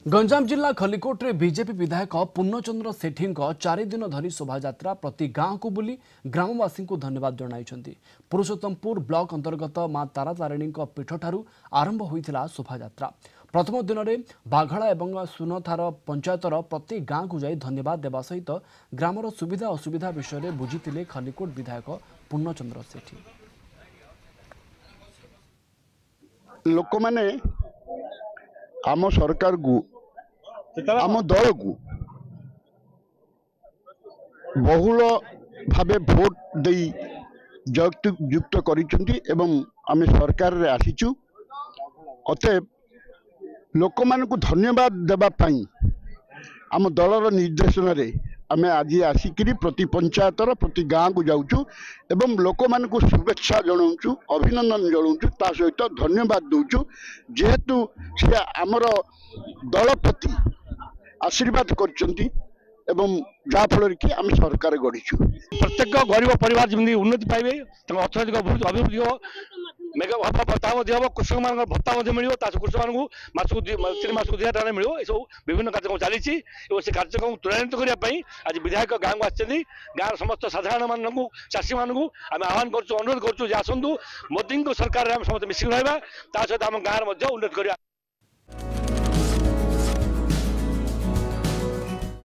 गंजाम जिला खलिकोट रे बीजेपी विधायक पूर्णचंद्र सेठी 4 दिन धरी शोभायात्रा प्रति गांव को बुली ग्रामवासी को धन्यवाद जणाइछन्ति। पुरुषोत्तमपुर ब्लॉक अंतर्गत मां तारातारिणी पीठठारू आरंभ होइथिला शोभायात्रा। प्रथम दिन में बाघड़ा एवं सुनथार पंचायतर प्रति गांव को जाई धन्यवाद देवा सहित ग्रामर सुविधा असुविधा विषय में बुझीथिले खलिकोट विधायक पूर्णचंद्र सेठी। लोक माने आम सरकार को आम दल को बहुल भावे भोट दे युक्त करिसेंती एवं आम सरकार रे आसीचु। अतएव लोक मान को धन्यवाद देबा पई आम दलर निर्देशन रे आमे आज आसिक प्रति पंचायतर प्रति गाँव को जाऊँ एवं लोक मान को शुभेच्छा जनाऊँ अभिनंदन जनाऊँ ता सहित धन्यवाद दूचु जेहेतु से आमर दल प्रति आशीर्वाद करछंती एवं जाफल कि आम सरकार गढ़ीचु। प्रत्येक गरीब परिवार जमी उन्नति पाइबे अर्थनैतिक अभिवृद्धि हो मेघ भत्ता हम कृषक मान भत्ता मिले कृषक मानक मासक 3 मास 2000 मिले ये सब विभिन्न कार्यक्रम चली से कार्यक्रम त्वरान्वित करने आज विधायक गाँव को आसछन्ती। गाँव समस्त साधारण मानक चाषी मानक आम आह्वान करूँ अनुरोध करूँ आसतु मोदी सरकार समस्त मिसिक रहा सहित आम गाँव उन्नति कर।